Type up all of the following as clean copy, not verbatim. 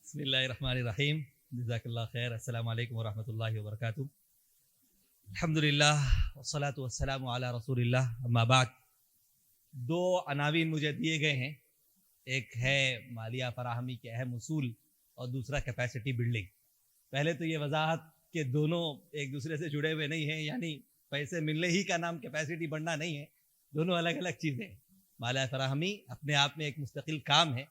بسم اللہ الرحمن الرحیم. جزاک اللہ خیر. السلام علیکم ورحمۃ اللہ وبرکاتہ. الحمدللہ والصلاۃ والسلام علی رسول اللہ. اما بعد، دو عناوین مجھے دیے گئے ہیں. ایک ہے مالیہ فراہمی کے اہم اصول اور دوسرا کیپیسٹی بلڈنگ. پہلے تو یہ وضاحت کہ دونوں ایک دوسرے سے جڑے ہوئے نہیں ہیں، یعنی پیسے ملنے ہی کا نام کیپیسٹی بڑھنا نہیں ہے. دونوں الگ الگ چیزیں ہیں. مالیہ فراہمی اپنے آپ میں ایک مستقل کام ہے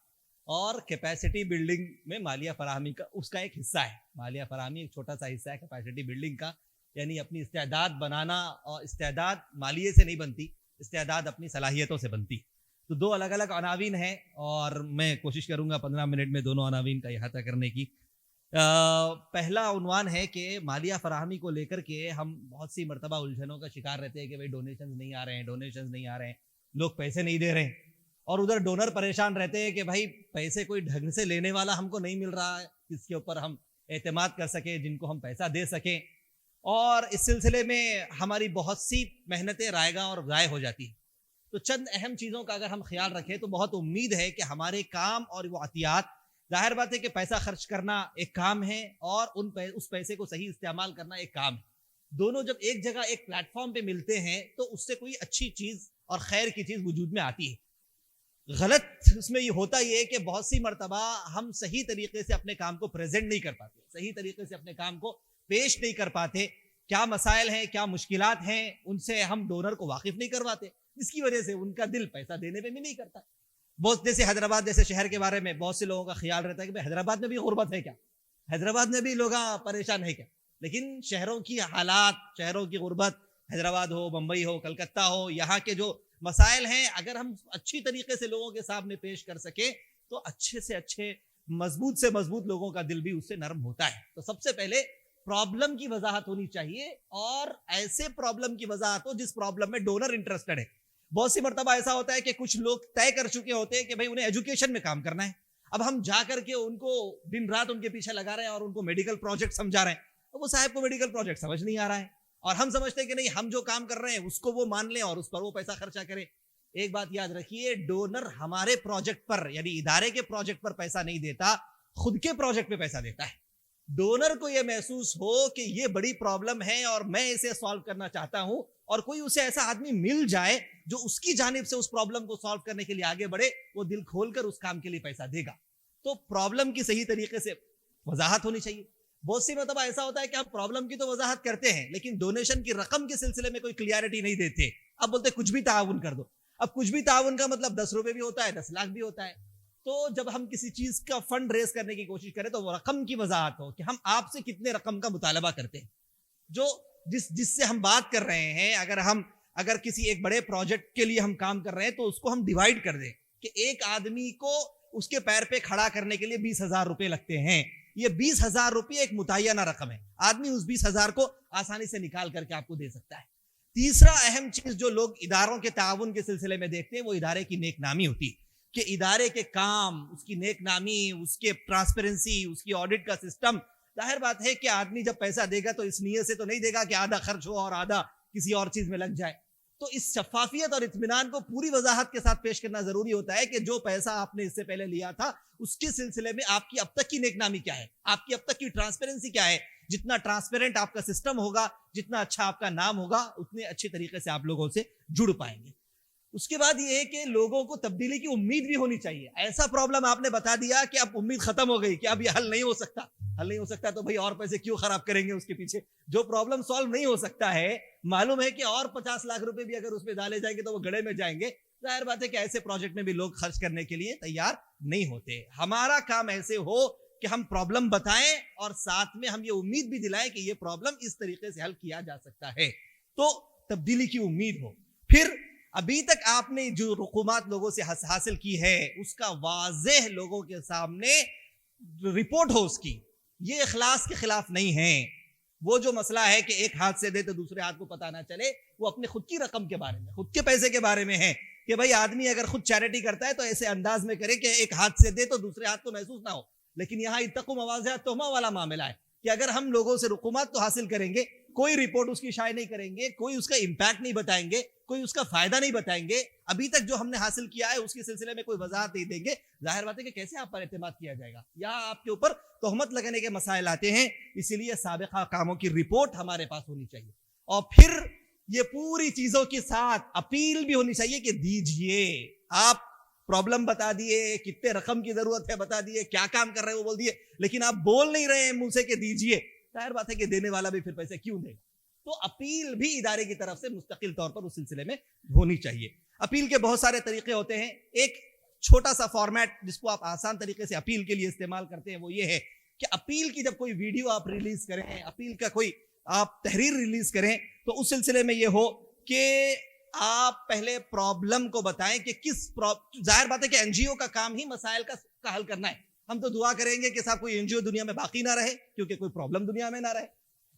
اور کیپیسٹی بلڈنگ میں مالیہ فراہمی کا اس کا ایک حصہ ہے. مالیہ فراہمی ایک چھوٹا سا حصہ ہے کیپیسٹی بلڈنگ کا، یعنی اپنی استعداد بنانا. اور استعداد مالیے سے نہیں بنتی، استعداد اپنی صلاحیتوں سے بنتی. تو دو الگ الگ عناوین ہیں اور میں کوشش کروں گا 15 منٹ میں دونوں عناوین کا احاطہ کرنے کی. پہلا عنوان ہے کہ مالیہ فراہمی کو لے کر کے ہم بہت سی مرتبہ الجھنوں کا شکار رہتے ہیں کہ بھائی ڈونیشنز نہیں آ رہے ہیں، لوگ پیسے نہیں دے رہے ہیں. اور ادھر ڈونر پریشان رہتے ہیں کہ بھائی پیسے کوئی ڈھنگ سے لینے والا ہم کو نہیں مل رہا ہے جس کے اوپر ہم اعتماد کر سکیں، جن کو ہم پیسہ دے سکیں. اور اس سلسلے میں ہماری بہت سی محنتیں رائے گاں اور ضائع ہو جاتی ہیں. تو چند اہم چیزوں کا اگر ہم خیال رکھیں تو بہت امید ہے کہ ہمارے کام اور وہ عطیات، ظاہر بات ہے کہ پیسہ خرچ کرنا ایک کام ہے اور اس پیسے کو صحیح استعمال کرنا ایک کام ہے. دونوں جب ایک جگہ ایک پلیٹ فارم پہ ملتے ہیں تو اس سے کوئی اچھی چیز اور خیر کی چیز وجود میں آتی ہے. غلط اس میں یہ ہوتا ہے کہ بہت سی مرتبہ ہم صحیح طریقے سے اپنے کام کو پریزنٹ نہیں کر پاتے، صحیح طریقے سے اپنے کام کو پیش نہیں کر پاتے. کیا مسائل ہیں، کیا مشکلات ہیں، ان سے ہم ڈونر کو واقف نہیں کرواتے، جس کی وجہ سے ان کا دل پیسہ دینے پہ بھی نہیں کرتا. بہت جیسے حیدرآباد جیسے شہر کے بارے میں بہت سے لوگوں کا خیال رہتا ہے کہ حیدرآباد میں بھی غربت ہے کیا، حیدرآباد میں بھی لوگ پریشان ہے کیا. لیکن شہروں کی حالات، شہروں کی غربت، حیدرآباد ہو، بمبئی ہو، کلکتہ ہو، یہاں کے جو مسائل ہیں اگر ہم اچھی طریقے سے لوگوں کے سامنے پیش کر سکیں تو اچھے سے اچھے، مضبوط سے مضبوط لوگوں کا دل بھی اس سے نرم ہوتا ہے. تو سب سے پہلے پرابلم کی وضاحت ہونی چاہیے اور ایسے پرابلم کی وضاحت ہو جس پرابلم میں ڈونر انٹرسٹڈ ہے. بہت سی مرتبہ ایسا ہوتا ہے کہ کچھ لوگ طے کر چکے ہوتے ہیں کہ بھائی انہیں ایجوکیشن میں کام کرنا ہے. اب ہم جا کر کے ان کو دن رات ان کے پیچھے لگا رہے ہیں اور ان کو میڈیکل پروجیکٹ سمجھا رہے ہیں. تو وہ صاحب کو میڈیکل پروجیکٹ سمجھ نہیں آ رہا ہے اور ہم سمجھتے ہیں کہ نہیں، ہم جو کام کر رہے ہیں اس کو وہ مان لیں اور اس پر وہ پیسہ خرچہ کریں. ایک بات یاد رکھیے، ڈونر ہمارے پروجیکٹ پر یعنی ادارے کے پروجیکٹ پر پیسہ نہیں دیتا، خود کے پروجیکٹ پہ پیسہ دیتا ہے. ڈونر کو یہ محسوس ہو کہ یہ بڑی پرابلم ہے اور میں اسے سالو کرنا چاہتا ہوں، اور کوئی اسے ایسا آدمی مل جائے جو اس کی جانب سے اس پرابلم کو سالو کرنے کے لیے آگے بڑھے، وہ دل کھول کر اس کام کے لیے پیسہ دے گا. تو پرابلم کی صحیح طریقے سے وضاحت ہونی چاہیے. بہت سی مرتبہ ایسا ہوتا ہے کہ ہم پرابلم کی تو وضاحت کرتے ہیں لیکن ڈونیشن کی رقم کے سلسلے میں کوئی کلیئرٹی نہیں دیتے. اب بولتے کچھ بھی تعاون کر دو. اب کچھ بھی تعاون کا مطلب 10 روپے بھی ہوتا ہے، 10 لاکھ بھی ہوتا ہے. تو جب ہم کسی چیز کا فنڈ ریز کرنے کی کوشش کریں تو وہ رقم کی وضاحت ہو کہ ہم آپ سے کتنے رقم کا مطالبہ کرتے ہیں. جو جس سے ہم بات کر رہے ہیں، اگر کسی ایک بڑے پروجیکٹ کے لیے ہم کام کر رہے ہیں تو اس کو ہم ڈیوائیڈ کر دیں کہ ایک آدمی کو اس کے پیر پہ کھڑا کرنے کے لیے 20,000 روپے لگتے ہیں. یہ 20,000 روپے ایک متعینہ رقم ہے، آدمی اس 20,000 کو آسانی سے نکال کر کے آپ کو دے سکتا ہے. تیسرا اہم چیز جو لوگ اداروں کے تعاون کے سلسلے میں دیکھتے ہیں وہ ادارے کی نیک نامی ہوتی ہے کہ ادارے کے کام، اس کی نیک نامی، اس کے ٹرانسپیرنسی، اس کی آڈٹ کا سسٹم. ظاہر بات ہے کہ آدمی جب پیسہ دے گا تو اس نیت سے تو نہیں دے گا کہ آدھا خرچ ہو اور آدھا کسی اور چیز میں لگ جائے. تو اس شفافیت اور اطمینان کو پوری وضاحت کے ساتھ پیش کرنا ضروری ہوتا ہے کہ جو پیسہ آپ نے اس سے پہلے لیا تھا اس کے سلسلے میں آپ کی اب تک کی نیک نامی کیا ہے، آپ کی اب تک کی ٹرانسپیرنسی کیا ہے. جتنا ٹرانسپیرنٹ آپ کا سسٹم ہوگا، جتنا اچھا آپ کا نام ہوگا، اتنے اچھے طریقے سے آپ لوگوں سے جڑ پائیں گے. اس کے بعد یہ ہے کہ لوگوں کو تبدیلی کی امید بھی ہونی چاہیے. ایسا پرابلم آپ نے بتا دیا کہ اب امید ختم ہو گئی کہ اب یہ حل نہیں ہو سکتا تو بھائی اور پیسے کیوں خراب کریں گے اس کے پیچھے. جو پرابلم سالو نہیں ہو سکتا ہے، معلوم ہے کہ اور 50 لاکھ روپے بھی اگر اس پہ ڈالے جائیں گے تو وہ گڑھے میں جائیں گے. ظاہر بات ہے کہ ایسے پروجیکٹ میں بھی لوگ خرچ کرنے کے لیے تیار نہیں ہوتے. ہمارا کام ایسے ہو کہ ہم پرابلم بتائیں اور ساتھ میں ہم یہ امید بھی دلائیں کہ یہ پرابلم اس طریقے سے حل کیا جا سکتا ہے، تو تبدیلی کی امید ہو. پھر ابھی تک آپ نے جو رقومات لوگوں سے حاصل کی ہے اس کا واضح لوگوں کے سامنے رپورٹ ہو اس کی. یہ اخلاص کے خلاف نہیں ہے. وہ جو مسئلہ ہے کہ ایک ہاتھ سے دے تو دوسرے ہاتھ کو پتہ نہ چلے، وہ اپنے خود کی رقم کے بارے میں، خود کے پیسے کے بارے میں ہے کہ بھائی آدمی اگر خود چیریٹی کرتا ہے تو ایسے انداز میں کرے کہ ایک ہاتھ سے دے تو دوسرے ہاتھ کو محسوس نہ ہو. لیکن یہاں اتقوا مواضع التہمہ والا معاملہ ہے کہ اگر ہم لوگوں سے رقومات تو حاصل کریں گے، کوئی رپورٹ اس کی شائع نہیں کریں گے، کوئی اس کا امپیکٹ نہیں بتائیں گے، کوئی اس کا فائدہ نہیں بتائیں گے, ابھی تک جو ہم نے حاصل کیا ہے اس کے سلسلے میں کوئی وضاحت نہیں دیں گے, ظاہر بات ہے کہ کیسے آپ پر اعتماد کیا جائے گا. یہاں آپ کے اوپر تہمت لگانے کے مسائل آتے ہیں, اسی لیے سابقہ کاموں کی رپورٹ ہمارے پاس ہونی چاہیے, اور پھر یہ پوری چیزوں کے ساتھ اپیل بھی ہونی چاہیے کہ دیجئے. آپ پرابلم بتا دیے, کتنے رقم کی ضرورت ہے بتا دیے, کیا کام کر رہے ہیں وہ بول دیے, لیکن آپ بول نہیں رہے ہیں منہ سے کہ دیجئے. ظاہر بات ہے کہ دینے والا بھی پھر پیسے کیوں دے گا. تو اپیل بھی ادارے کی طرف سے مستقل طور پر اس سلسلے میں ہونی چاہیے. اپیل کے بہت سارے طریقے ہوتے ہیں. ایک چھوٹا سا فارمیٹ جس کو آپ آسان طریقے سے اپیل کے لیے استعمال کرتے ہیں وہ یہ ہے کہ اپیل کی جب کوئی ویڈیو آپ ریلیز کریں, اپیل کا کوئی آپ تحریر ریلیز کریں, تو اس سلسلے میں یہ ہو کہ آپ پہلے پرابلم کو بتائیں کہ ظاہر بات ہے کہ این جی او کا کام ہی مسائل کا حل کرنا ہے. ہم تو دعا کریں گے کہ صاحب کوئی این جی او دنیا میں باقی نہ رہے, کیونکہ کوئی پرابلم دنیا میں نہ رہے,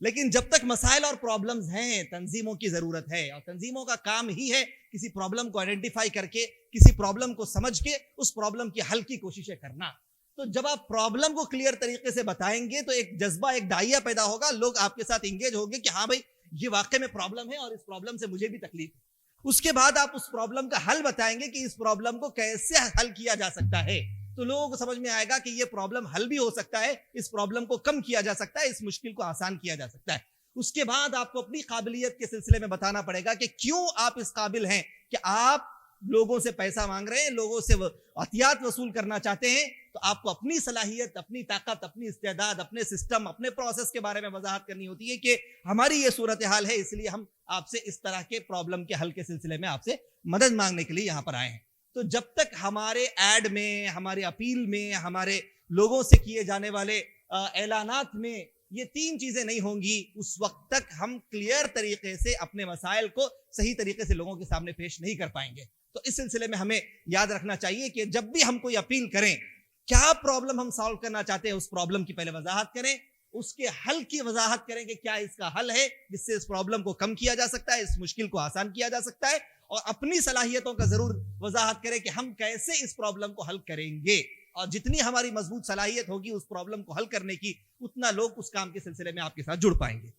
لیکن جب تک مسائل اور پرابلمز ہیں تنظیموں کی ضرورت ہے, اور تنظیموں کا کام ہی ہے کسی پرابلم کو آئیڈینٹیفائی کر کے, کسی پرابلم کو سمجھ کے اس پرابلم کی حل کی کوششیں کرنا. تو جب آپ پرابلم کو کلیئر طریقے سے بتائیں گے تو ایک جذبہ, ایک داعیہ پیدا ہوگا, لوگ آپ کے ساتھ انگیج ہوں گے کہ ہاں بھائی یہ واقعے میں پرابلم ہے اور اس پرابلم سے مجھے بھی تکلیف ہے. اس کے بعد آپ اس پرابلم کا حل بتائیں گے کہ اس پرابلم کو کیسے حل کیا جا سکتا ہے, تو لوگوں کو سمجھ میں آئے گا کہ یہ پرابلم حل بھی ہو سکتا ہے, اس پرابلم کو کم کیا جا سکتا ہے, اس مشکل کو آسان کیا جا سکتا ہے. اس کے بعد آپ کو اپنی قابلیت کے سلسلے میں بتانا پڑے گا کہ کیوں آپ اس قابل ہیں کہ آپ لوگوں سے پیسہ مانگ رہے ہیں, لوگوں سے عطیات وصول کرنا چاہتے ہیں. تو آپ کو اپنی صلاحیت, اپنی طاقت, اپنی استعداد, اپنے سسٹم, اپنے پروسیس کے بارے میں وضاحت کرنی ہوتی ہے کہ ہماری یہ صورتحال ہے, اس لیے ہم آپ سے اس طرح کے پرابلم کے حل کے سلسلے میں آپ سے مدد مانگنے کے لیے یہاں پر آئے ہیں. تو جب تک ہمارے ایڈ میں, ہمارے اپیل میں, ہمارے لوگوں سے کیے جانے والے اعلانات میں یہ تین چیزیں نہیں ہوں گی, اس وقت تک ہم کلیئر طریقے سے اپنے مسائل کو صحیح طریقے سے لوگوں کے سامنے پیش نہیں کر پائیں گے. تو اس سلسلے میں ہمیں یاد رکھنا چاہیے کہ جب بھی ہم کوئی اپیل کریں, کیا پرابلم ہم سالو کرنا چاہتے ہیں, اس پرابلم کی پہلے وضاحت کریں, اس کے حل کی وضاحت کریں کہ کیا اس کا حل ہے جس سے اس پرابلم کو کم کیا جا سکتا ہے, اس مشکل کو آسان کیا جا سکتا ہے, اور اپنی صلاحیتوں کا ضرور وضاحت کریں کہ ہم کیسے اس پرابلم کو حل کریں گے. اور جتنی ہماری مضبوط صلاحیت ہوگی اس پرابلم کو حل کرنے کی, اتنا لوگ اس کام کے سلسلے میں آپ کے ساتھ جڑ پائیں گے.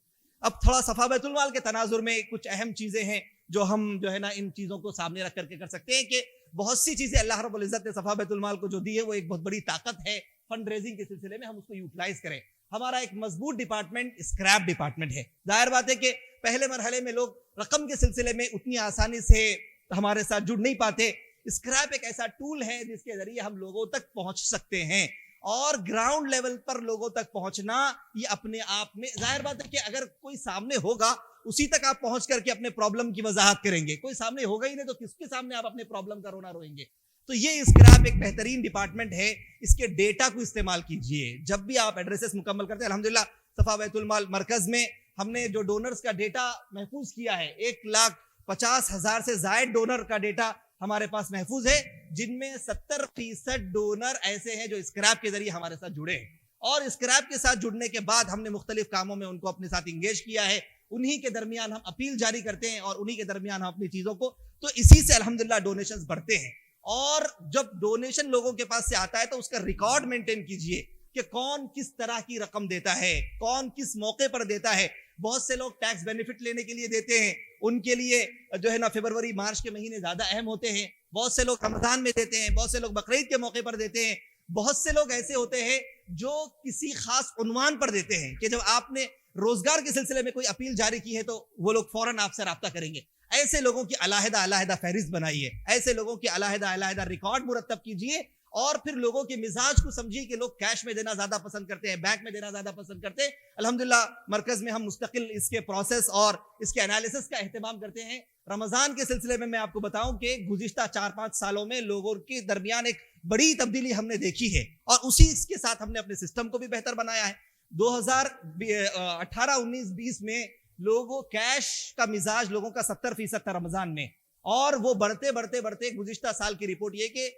اب تھوڑا صفا بیت المال کے تناظر میں کچھ اہم چیزیں ہیں جو ہم جو ہے نا ان چیزوں کو سامنے رکھ کر کے کر سکتے ہیں کہ بہت سی چیزیں اللہ رب العزت نے صفا بیت المال کو جو دی ہے وہ ایک بہت بڑی طاقت ہے. فنڈ ریزنگ کے سلسلے میں ہم اس کو یوٹیلائز کریں. ہمارا ایک مضبوط ڈپارٹمنٹ اسکریپ ڈپارٹمنٹ ہے. ظاہر بات ہے کہ پہلے مرحلے میں لوگ رقم کے سلسلے میں اتنی آسانی سے ہمارے ساتھ جڑ نہیں پاتے. اسکریپ ایک ایسا ٹول ہے جس کے ذریعے ہم لوگوں تک پہنچ سکتے ہیں, اور گراؤنڈ لیول پر لوگوں تک پہنچنا یہ اپنے آپ میں ظاہر بات ہے کہ اگر کوئی سامنے ہوگا اسی تک آپ پہنچ کر کے اپنے پرابلم کی وضاحت کریں گے. کوئی سامنے ہوگا ہی نہیں تو کس کے سامنے آپ اپنے پرابلم کا رونا روئیں گے. تو یہ اسکریپ ایک بہترین ڈپارٹمنٹ ہے. اس کے ڈیٹا کو استعمال کیجئے جب بھی آپ ایڈریسز مکمل کرتے ہیں. الحمدللہ صفا بیت المال مرکز میں ہم نے جو ڈونرز کا ڈیٹا محفوظ کیا ہے, 1,50,000 سے زائد ڈونر کا ڈیٹا ہمارے پاس محفوظ ہے, جن میں 70% ڈونر ایسے ہیں جو اسکریپ کے ذریعے ہمارے ساتھ جڑے ہیں. اور اسکریپ کے ساتھ جڑنے کے بعد ہم نے مختلف کاموں میں ان کو اپنے ساتھ انگیج کیا ہے. انہی کے درمیان ہم اپیل جاری کرتے ہیں اور انہی کے درمیان ہم اپنی چیزوں کو, تو اسی سے الحمدللہ ڈونیشنز بڑھتے ہیں. اور جب ڈونیشن لوگوں کے پاس سے آتا ہے تو اس کا ریکارڈ مینٹین کیجئے کہ کون کس طرح کی رقم دیتا ہے, کون کس موقع پر دیتا ہے. بہت سے لوگ ٹیکس بینیفٹ لینے کے لیے دیتے ہیں, ان کے لیے جو ہے نا فروری مارچ کے مہینے زیادہ اہم ہوتے ہیں. بہت سے لوگ رمضان میں دیتے ہیں, بہت سے لوگ بقرعید کے موقع پر دیتے ہیں. بہت سے لوگ ایسے ہوتے ہیں جو کسی خاص عنوان پر دیتے ہیں کہ جب آپ نے روزگار کے سلسلے میں کوئی اپیل جاری کی ہے تو وہ لوگ فوراً آپ سے رابطہ کریں گے. ایسے لوگوں کی علیحدہ فہرست بنائیے, ایسے لوگوں کی علیحدہ ریکارڈ مرتب کیجئے, اور پھر لوگوں کے مزاج کو سمجھیے کہ لوگ کیش میں دینا زیادہ پسند کرتے ہیں, بینک میں دینا زیادہ پسند کرتے ہیں. الحمدللہ مرکز میں ہم مستقل اس کے پروسیس اور اس کے انالیسس کا اہتمام کرتے ہیں. رمضان کے سلسلے میں آپ کو بتاؤں کہ گزشتہ 4-5 سالوں میں لوگوں کے درمیان ایک بڑی تبدیلی ہم نے دیکھی ہے, اور اسی کے ساتھ ہم نے اپنے سسٹم کو بھی بہتر بنایا ہے. 2018-19-20 میں لوگوں کیش کا مزاج لوگوں کا 70% تھا رمضان میں, اور وہ بڑھتے گزشتہ سال کی رپورٹ یہ کہ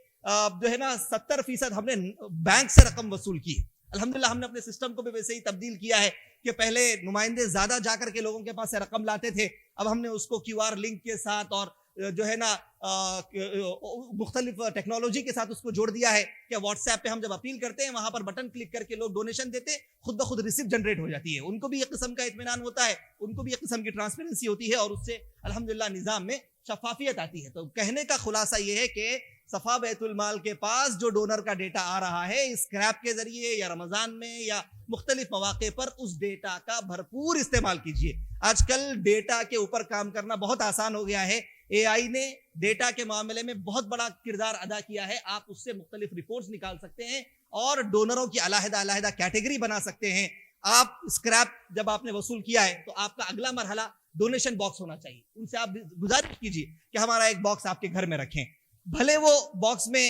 جو ہے نا 70% ہم نے بینک سے رقم وصول کی. الحمدللہ ہم نے اپنے سسٹم کو بھی ویسے ہی تبدیل کیا ہے کہ پہلے نمائندے زیادہ جا کر کے لوگوں کے پاس سے رقم لاتے تھے, اب ہم نے اس کو QR لنک کے ساتھ اور جو ہے نا مختلف ٹیکنالوجی کے ساتھ اس کو جوڑ دیا ہے کہ واٹس ایپ پہ ہم جب اپیل کرتے ہیں وہاں پر بٹن کلک کر کے لوگ ڈونیشن دیتے ہیں, خود بخود ریسیپٹ جنریٹ ہو جاتی ہے. ان کو بھی ایک قسم کا اطمینان ہوتا ہے, ان کو بھی ایک قسم کی ٹرانسپیرنسی ہوتی ہے, اور اس سے الحمدللہ نظام میں شفافیت آتی ہے. تو کہنے کا خلاصہ یہ ہے کہ صفا بیت المال کے پاس جو ڈونر کا ڈیٹا آ رہا ہے اسکریپ کے ذریعے یا رمضان میں یا مختلف مواقع پر, اس ڈیٹا کا بھرپور استعمال کیجیے. آج کل ڈیٹا کے اوپر کام کرنا بہت آسان ہو گیا ہے. اے آئی نے ڈیٹا کے معاملے میں بہت بڑا کردار ادا کیا ہے. آپ اس سے مختلف رپورٹس نکال سکتے ہیں اور ڈونروں کی علیحدہ علیحدہ کیٹیگری بنا سکتے ہیں. آپ اسکریپ جب آپ نے وصول کیا ہے تو آپ کا اگلا مرحلہ ڈونیشن باکس ہونا چاہیے. ان سے آپ گزارش کیجیے کہ ہمارا ایک باکس آپ کے گھر میں رکھیں. بھلے وہ باکس میں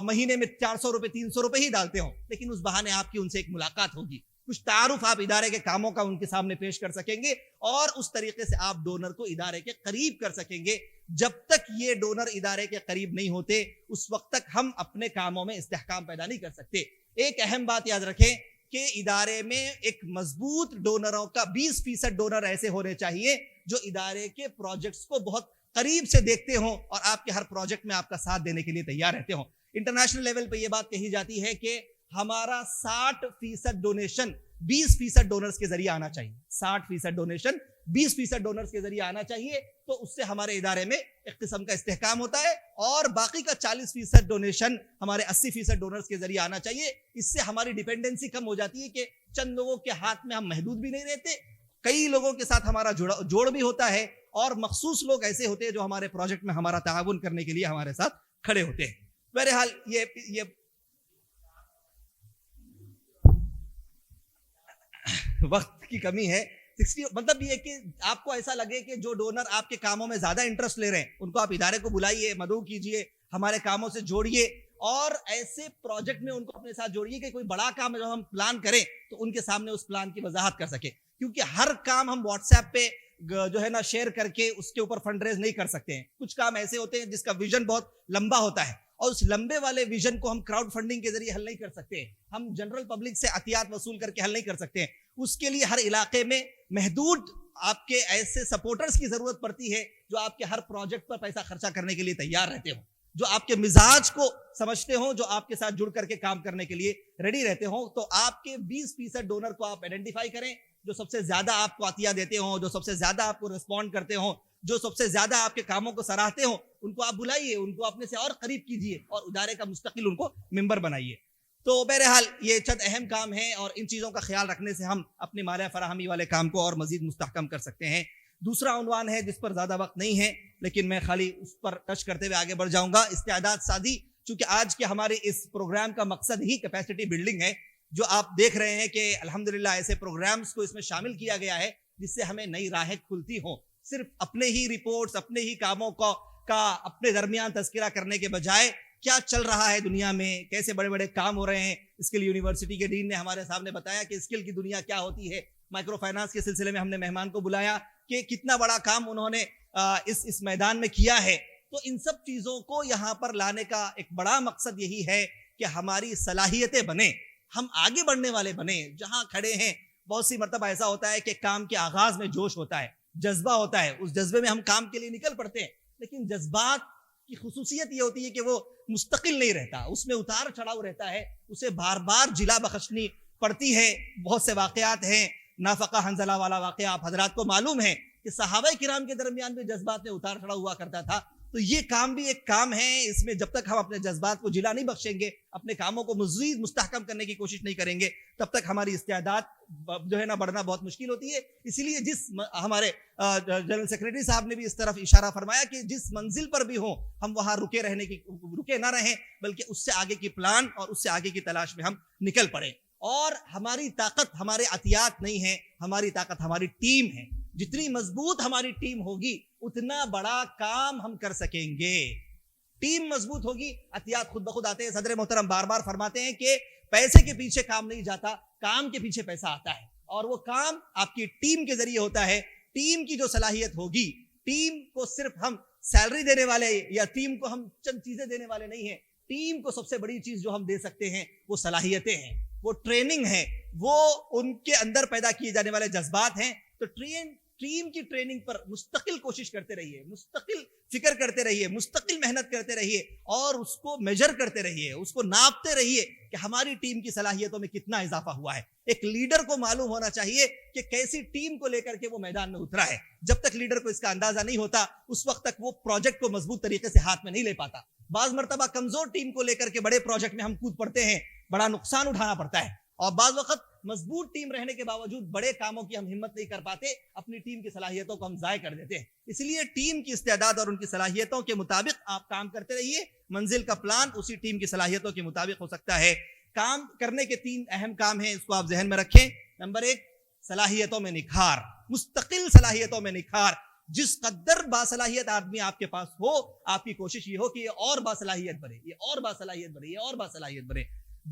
مہینے میں 400 روپے 300 روپے ہی ڈالتے ہوں, لیکن اس بہانے آپ کی ان سے ایک ملاقات ہوگی, کچھ تعارف آپ ادارے کے کاموں کا ان کے سامنے پیش کر سکیں گے, اور اس طریقے سے آپ ڈونر کو ادارے کے قریب کر سکیں گے. جب تک یہ ڈونر ادارے کے قریب نہیں ہوتے اس وقت تک ہم اپنے کاموں میں استحکام پیدا نہیں کر سکتے. ایک اہم بات یاد رکھیں کہ ادارے میں ایک مضبوط ڈونروں کا 20% ڈونر ایسے ہونے چاہیے جو ادارے کے پروجیکٹس کو بہت قریب سے دیکھتے ہوں اور آپ کے ہر پروجیکٹ میں آپ کا ساتھ دینے کے لیے تیار رہتے ہوں. انٹرنیشنل لیول پہ یہ بات کہی جاتی ہے کہ ہمارا 60% ڈونیشن 20% ڈونرز کے ذریعے آنا چاہیے. 60% ڈونیشن 20% ڈونرز کے ذریعے آنا چاہیے, تو اس سے ہمارے ادارے میں ایک قسم کا استحکام ہوتا ہے, اور باقی کا 40% ڈونیشن ہمارے 80% ڈونرز کے ذریعے آنا چاہیے. اس سے ہماری ڈیپینڈنسی کم ہو جاتی ہے کہ چند لوگوں کے ہاتھ میں ہم محدود بھی نہیں رہتے, کئی لوگوں کے ساتھ ہمارا جوڑ بھی ہوتا ہے, اور مخصوص لوگ ایسے ہوتے ہیں جو ہمارے پروجیکٹ میں ہمارا تعاون کرنے کے لیے ہمارے ساتھ کھڑے ہوتے ہیں. بہرحال یہ وقت کی کمی ہے. 60 مطلب یہ کہ آپ کو ایسا لگے کہ جو ڈونر آپ کے کاموں میں زیادہ انٹرسٹ لے رہے ہیں ان کو آپ ادارے کو بلائیے, مدعو کیجئے, ہمارے کاموں سے جوڑیے, اور ایسے پروجیکٹ میں ان کو اپنے ساتھ جوڑیے کہ کوئی بڑا کام جب ہم پلان کریں تو ان کے سامنے اس پلان کی وضاحت کر سکے. کیونکہ ہر کام ہم واٹس ایپ پہ جو ہے نا شیئر کر کے اس کے اوپر فنڈ ریز نہیں کر سکتے ہیں. کچھ کام ایسے ہوتے ہیں جس کا ویژن بہت لمبا ہوتا ہے, اور اس لمبے والے ویژن کو ہم کراؤڈ فنڈنگ کے ذریعے حل نہیں کر سکتے, ہم جنرل پبلک سے عطیات وصول کر کے حل نہیں کر سکتے ہیں. اس کے لیے ہر علاقے میں محدود آپ کے ایسے سپورٹرز کی ضرورت پڑتی ہے جو آپ کے ہر پروجیکٹ پر پیسہ خرچہ کرنے کے لیے تیار رہتے ہوں, جو آپ کے مزاج کو سمجھتے ہوں, جو آپ کے ساتھ جڑ کر کے کام کرنے کے لیے ریڈی رہتے ہوں. تو آپ کے 20% ڈونر کو آپ آئیڈینٹیفائی کریں جو سب سے زیادہ آپ کو عطیہ دیتے ہوں, جو سب سے زیادہ آپ کو ریسپونڈ کرتے ہوں, جو سب سے زیادہ آپ کے کاموں کو سراہتے ہوں. ان کو آپ بلائیے, ان کو اپنے سے اور قریب کیجیے, اور ادارے کا مستقل ان کو ممبر بنائیے. تو بہرحال یہ چند اہم کام ہیں, اور ان چیزوں کا خیال رکھنے سے ہم اپنی مالیہ فراہمی والے کام کو اور مزید مستحکم کر سکتے ہیں. دوسرا عنوان ہے جس پر زیادہ وقت نہیں ہے لیکن میں خالی اس پر ٹچ کرتے ہوئے آگے بڑھ جاؤں گا, استعداد سازی. چونکہ آج کے ہمارے اس پروگرام کا مقصد ہی کیپیسٹی بلڈنگ ہے, جو آپ دیکھ رہے ہیں کہ الحمدللہ ایسے پروگرامز کو اس میں شامل کیا گیا ہے جس سے ہمیں نئی راہیں کھلتی ہوں. صرف اپنے ہی رپورٹس, اپنے ہی کاموں کا اپنے درمیان تذکرہ کرنے کے بجائے کیا چل رہا ہے دنیا میں, کیسے بڑے بڑے کام ہو رہے ہیں. اسکل یونیورسٹی کے ڈین نے ہمارے سامنے بتایا کہ اسکل کی دنیا کیا ہوتی ہے. مائکرو فائنانس کے سلسلے میں ہم نے مہمان کو بلایا کہ کتنا بڑا کام انہوں نے اس میدان میں کیا ہے. تو ان سب چیزوں کو یہاں پر لانے کا ایک بڑا مقصد یہی ہے کہ ہماری صلاحیتیں بنیں, ہم آگے بڑھنے والے بنیں. جہاں کھڑے ہیں بہت سی مرتبہ ایسا ہوتا ہے کہ کام کے آغاز میں جوش ہوتا ہے, جذبہ ہوتا ہے, اس جذبے میں ہم کام کے لیے نکل پڑتے ہیں, لیکن جذبات کی خصوصیت یہ ہوتی ہے کہ وہ مستقل نہیں رہتا, اس میں اتار چڑھاؤ رہتا ہے, اسے بار بار جلا بخشنی پڑتی ہے. بہت سے واقعات ہیں, نافقہ حنظلہ والا واقعہ آپ حضرات کو معلوم ہے کہ صحابہ کرام کے درمیان بھی جذبات میں اتار چڑھاؤ ہوا کرتا تھا. تو یہ کام بھی ایک کام ہے, اس میں جب تک ہم اپنے جذبات کو جلا نہیں بخشیں گے, اپنے کاموں کو مزید مستحکم کرنے کی کوشش نہیں کریں گے, تب تک ہماری استعداد جو ہے نا بڑھنا بہت مشکل ہوتی ہے. اسی لیے ہمارے جنرل سیکریٹری صاحب نے بھی اس طرف اشارہ فرمایا کہ جس منزل پر بھی ہوں ہم وہاں رکے نہ رہیں, بلکہ اس سے آگے کی پلان اور اس سے آگے کی تلاش میں ہم نکل پڑیں. اور ہماری طاقت ہمارے عطیات نہیں ہے, ہماری طاقت ہماری ٹیم ہے. جتنی مضبوط ہماری ٹیم ہوگی اتنا بڑا کام ہم کر سکیں گے. ٹیم مضبوط ہوگی, عطیات خود بخود آتے ہیں. صدر محترم بار بار فرماتے ہیں کہ پیسے کے پیچھے کام نہیں جاتا, کام کے پیچھے پیسہ آتا ہے, اور وہ کام آپ کی ٹیم کے ذریعے ہوتا ہے. ٹیم کی جو صلاحیت ہوگی, ٹیم کو صرف ہم سیلری دینے والے یا ٹیم کو ہم چند چیزیں دینے والے نہیں ہیں. ٹیم کو سب سے بڑی چیز جو ہم دے سکتے ہیں وہ صلاحیتیں ہیں, وہ ٹریننگ ہے, وہ ان کے اندر پیدا کیے جانے والے جذبات ہیں. تو ٹیم کی ٹریننگ پر مستقل کوشش کرتے رہیے, مستقل فکر کرتے رہیے, مستقل محنت کرتے رہیے اور اس کو میجر کرتے رہیے, اس کو ناپتے رہیے کہ ہماری ٹیم کی صلاحیتوں میں کتنا اضافہ ہوا ہے. ایک لیڈر کو معلوم ہونا چاہیے کہ کیسی ٹیم کو لے کر کے وہ میدان میں اترا ہے. جب تک لیڈر کو اس کا اندازہ نہیں ہوتا اس وقت تک وہ پروجیکٹ کو مضبوط طریقے سے ہاتھ میں نہیں لے پاتا. بعض مرتبہ کمزور ٹیم کو لے کر کے بڑے پروجیکٹ میں ہم کود پڑتے ہیں, بڑا نقصان اٹھانا پڑتا ہے, اور بعض وقت مضبوط ٹیم رہنے کے باوجود بڑے کاموں کی ہم ہمت نہیں کر پاتے, اپنی ٹیم کی صلاحیتوں کو ہم ضائع کر دیتے ہیں. اس لیے ٹیم کی استعداد اور ان کی صلاحیتوں کے مطابق آپ کام کرتے رہیے. منزل کا پلان اسی ٹیم کی صلاحیتوں کے مطابق ہو سکتا ہے. کام کرنے کے 3 اہم کام ہیں, اس کو آپ ذہن میں رکھیں. نمبر 1, صلاحیتوں میں نکھار, مستقل صلاحیتوں میں نکھار. جس قدر باصلاحیت آدمی آپ کے پاس ہو, آپ کی کوشش یہ ہو کہ یہ اور باصلاحیت بنے, یہ اور باصلاحیت بنے, یہ اور باصلاحیت بنے.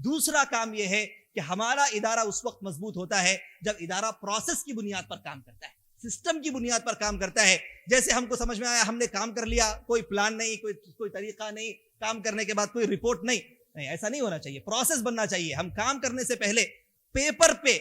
دوسرا کام یہ ہے کہ ہمارا ادارہ اس وقت مضبوط ہوتا ہے جب ادارہ پروسیس کی بنیاد پر کام کرتا ہے, سسٹم کی بنیاد پر کام کرتا ہے. جیسے ہم کو سمجھ میں آیا, ہم نے کام کر لیا, کوئی پلان نہیں, کوئی طریقہ نہیں, کام کرنے کے بعد کوئی رپورٹ نہیں. ایسا نہیں ہونا چاہیے. پروسیس بننا چاہیے. ہم کام کرنے سے پہلے پیپر پہ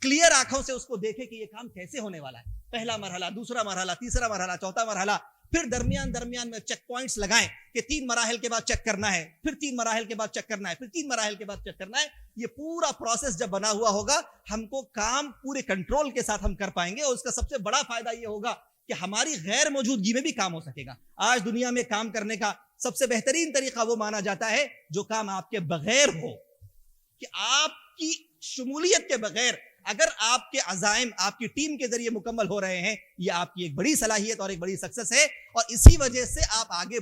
کلیئر آنکھوں سے اس کو دیکھیں کہ یہ کام کیسے ہونے والا ہے. پہلا مرحلہ, دوسرا مرحلہ, تیسرا مرحلہ, چوتھا مرحلہ, پھر درمیان میں چیک پوائنٹس لگائیں کہ 3 مراحل کے بعد چیک کرنا ہے, پھر 3 مراحل کے بعد چیک کرنا ہے, پھر 3 مراحل کے بعد چیک کرنا ہے. یہ پورا پروسیس جب بنا ہوا ہوگا, ہم کو کام پورے کنٹرول کے ساتھ ہم کر پائیں گے, اور اس کا سب سے بڑا فائدہ یہ ہوگا کہ ہماری غیر موجودگی میں بھی کام ہو سکے گا. آج دنیا میں کام کرنے کا سب سے بہترین طریقہ وہ مانا جاتا ہے جو کام آپ کے بغیر ہو, کہ آپ کی شمولیت کے بغیر اگر آپ کے عزائم آپ کی ٹیم کے ذریعے مکمل ہو رہے ہیں, یہ آپ کی ایک بڑی صلاحیت اور ایک بڑی سکسس ہے, اور اسی وجہ سے آپ آگے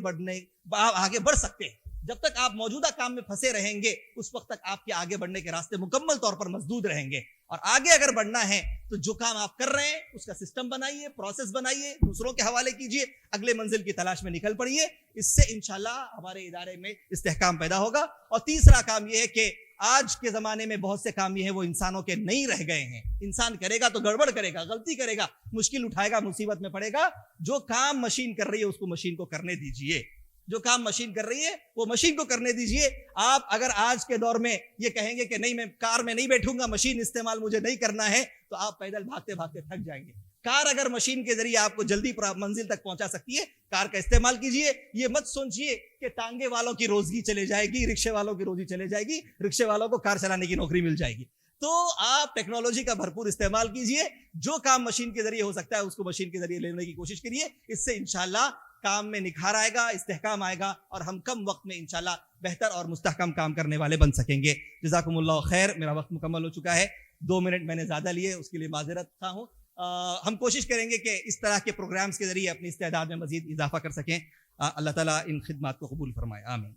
بڑھ سکتے ہیں. جب تک آپ موجودہ کام میں پھنسے رہیں گے اس وقت تک آپ کے آگے بڑھنے کے راستے مکمل طور پر مسدود رہیں گے. اور آگے اگر بڑھنا ہے تو جو کام آپ کر رہے ہیں اس کا سسٹم بنائیے, پروسیس بنائیے, دوسروں کے حوالے کیجئے, اگلے منزل کی تلاش میں نکل پڑیے. اس سے انشاءاللہ ہمارے ادارے میں استحکام پیدا ہوگا. اور تیسرا کام یہ ہے کہ آج کے زمانے میں بہت سے کام یہ ہیں وہ انسانوں کے نہیں رہ گئے ہیں. انسان کرے گا تو گڑبڑ کرے گا, غلطی کرے گا, مشکل اٹھائے گا, مصیبت میں پڑے گا. جو کام مشین کر رہی ہے اس کو مشین کو کرنے دیجئے. جو کام مشین کر رہی ہے وہ مشین کو کرنے دیجئے. آپ اگر آج کے دور میں یہ کہیں گے کہ نہیں میں کار میں نہیں بیٹھوں گا, مشین استعمال مجھے نہیں کرنا ہے, تو آپ پیدل بھاگتے بھاگتے تھک جائیں گے. کار اگر مشین کے ذریعے آپ کو جلدی منزل تک پہنچا سکتی ہے, کار کا استعمال کیجئے. یہ مت سوچئے کہ ٹانگے والوں کی روزی چلے جائے گی, رکشے والوں کی روزی چلے جائے گی, رکشے والوں کو کار چلانے کی نوکری مل جائے گی. تو آپ ٹیکنالوجی کا بھرپور استعمال کیجئے. جو کام مشین کے ذریعے ہو سکتا ہے اس کو مشین کے ذریعے لینے کی کوشش کریے. اس سے انشاءاللہ کام میں نکھار آئے گا, استحکام آئے گا, اور ہم کم وقت میں انشاءاللہ بہتر اور مستحکم کام کرنے والے بن سکیں گے. جزاکم اللہ خیر. میرا وقت مکمل ہو چکا ہے, 2 منٹ میں نے زیادہ لیے, اس کے لیے معذرت خواہ ہوں. ہم کوشش کریں گے کہ اس طرح کے پروگرامز کے ذریعے اپنی استعداد میں مزید اضافہ کر سکیں. اللہ تعالیٰ ان خدمات کو قبول فرمائے. آمین.